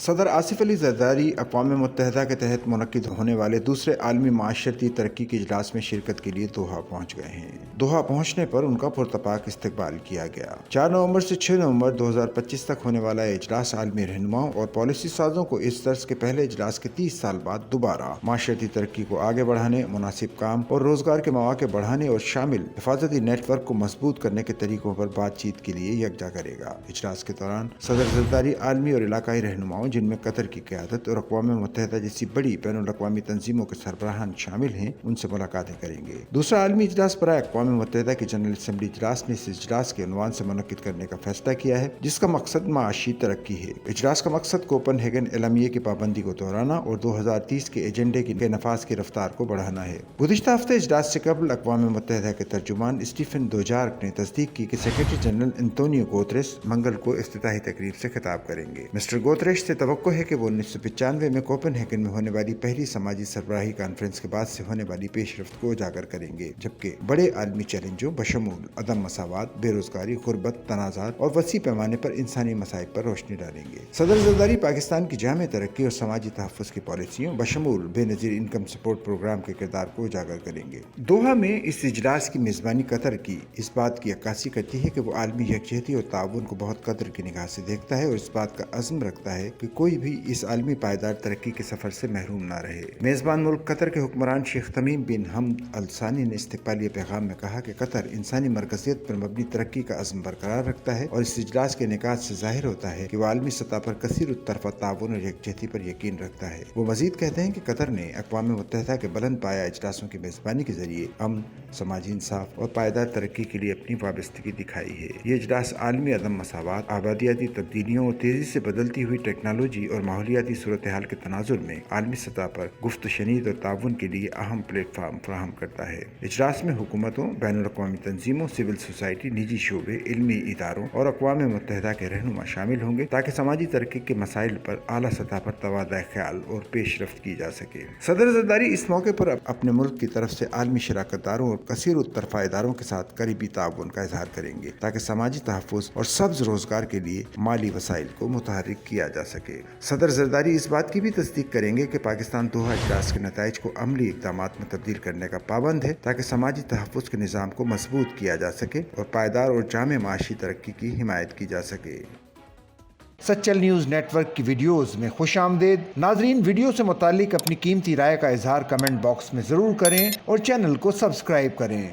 صدر آصف علی زرداری اقوام متحدہ کے تحت منعقد ہونے والے دوسرے عالمی معاشرتی ترقی کے اجلاس میں شرکت کے لیے دوحہ پہنچ گئے ہیں۔ دوحہ پہنچنے پر ان کا پرتپاک استقبال کیا گیا۔ 4 نومبر سے 6 نومبر 2025 تک ہونے والا یہ اجلاس عالمی رہنماؤں اور پالیسی سازوں کو اس طرز کے پہلے اجلاس کے 30 سال بعد دوبارہ معاشرتی ترقی کو آگے بڑھانے، مناسب کام اور روزگار کے مواقع بڑھانے اور شامل حفاظتی نیٹ ورک کو مضبوط کرنے کے طریقوں پر بات چیت کے لیے یکجا کرے گا۔ اجلاس کے دوران صدر زرداری عالمی اور علاقائی رہنماؤں، جن میں قطر کی قیادت اور اقوام متحدہ جیسی بڑی بین الاقوامی تنظیموں کے سربراہان شامل ہیں، ان سے ملاقاتیں کریں گے۔ دوسرا عالمی اجلاس برائے اقوام متحدہ کی جنرل اسمبلی اجلاس نے اس اجلاس کے عنوان سے منعقد کرنے کا فیصلہ کیا ہے، جس کا مقصد معاشی ترقی ہے۔ اجلاس کا مقصد کوپن ہیگن اعلامیے کی پابندی کو دہرانا اور 2030 کے ایجنڈے کے نفاذ کی رفتار کو بڑھانا ہے۔ گزشتہ ہفتے اجلاس سے قبل اقوام متحدہ کے ترجمان اسٹیفن دوجارک نے تصدیق کی کہ سیکریٹری جنرل انتونیو گوتریس منگل کو افتتاحی تقریب سے خطاب کریں گے۔ مسٹر گوتریس سے توقع ہے کہ وہ 1995 میں کوپن ہیگن میں ہونے والی پہلی سماجی سربراہی کانفرنس کے بعد سے ہونے والی پیش رفت کو اجاگر کریں گے، جبکہ بڑے عالمی چیلنجوں بشمول عدم مساوات، بے روزگاری، غربت، تنازعات اور وسیع پیمانے پر انسانی مسائل پر روشنی ڈالیں گے۔ صدر زرداری پاکستان کی جامع ترقی اور سماجی تحفظ کی پالیسیوں بشمول بے نظیر انکم سپورٹ پروگرام کے کردار کو اجاگر کریں گے۔ دوحہ میں اس اجلاس کی میزبانی قطر کی اس بات کی عکاسی کرتی ہے کہ وہ عالمی یکجہتی اور تعاون کو بہت قدر کی نگاہ سے دیکھتا ہے اور اس بات کا عزم رکھتا ہے کہ کوئی بھی اس عالمی پائیدار ترقی کے سفر سے محروم نہ رہے۔ میزبان ملک قطر کے حکمران شیخ تمیم بن حمد ال ثانی نے استقبالیہ پیغام میں کہا کہ قطر انسانی مرکزیت پر مبنی ترقی کا عزم برقرار رکھتا ہے اور اس اجلاس کے انعقاد سے ظاہر ہوتا ہے کہ وہ عالمی سطح پر کثیر الطرفہ تعاون اور یکجہتی پر یقین رکھتا ہے۔ وہ مزید کہتے ہیں کہ قطر نے اقوام متحدہ کے بلند پایہ اجلاسوں کی میزبانی کے ذریعے امن، سماجی انصاف اور پائیدار ترقی کے لیے اپنی وابستگی دکھائی ہے۔ یہ اجلاس عالمی عدم مساوات، آبادیاتی تبدیلیوں اور تیزی سے بدلتی ہوئی ٹیکنالوجی اور ماحولیاتی صورتحال کے تناظر میں عالمی سطح پر گفت و شنید اور تعاون کے لیے اہم پلیٹ فارم فراہم کرتا ہے۔ اجلاس میں حکومتوں، بین الاقوامی تنظیموں، سول سوسائٹی، نجی شعبے، علمی اداروں اور اقوام متحدہ کے رہنما شامل ہوں گے تاکہ سماجی ترقی کے مسائل پر اعلیٰ سطح پر تبادلہ خیال اور پیش رفت کی جا سکے۔ صدر زرداری اس موقع پر اپنے ملک کی طرف سے عالمی شراکت داروں اور کثیر الطرفہ اداروں کے ساتھ قریبی تعاون کا اظہار کریں گے تاکہ سماجی تحفظ اور سبز روزگار کے لیے مالی وسائل کو متحرک کیا جا سکے۔ صدر زرداری اس بات کی بھی تصدیق کریں گے کہ پاکستان دوحہ اجلاس کے نتائج کو عملی اقدامات میں تبدیل کرنے کا پابند ہے تاکہ سماجی تحفظ کے نظام کو مضبوط کیا جا سکے اور پائیدار اور جامع معاشی ترقی کی حمایت کی جا سکے۔ سچل نیوز نیٹ ورک کی ویڈیوز میں خوش آمدید۔ ناظرین، ویڈیو سے متعلق اپنی قیمتی رائے کا اظہار کمنٹ باکس میں ضرور کریں اور چینل کو سبسکرائب کریں۔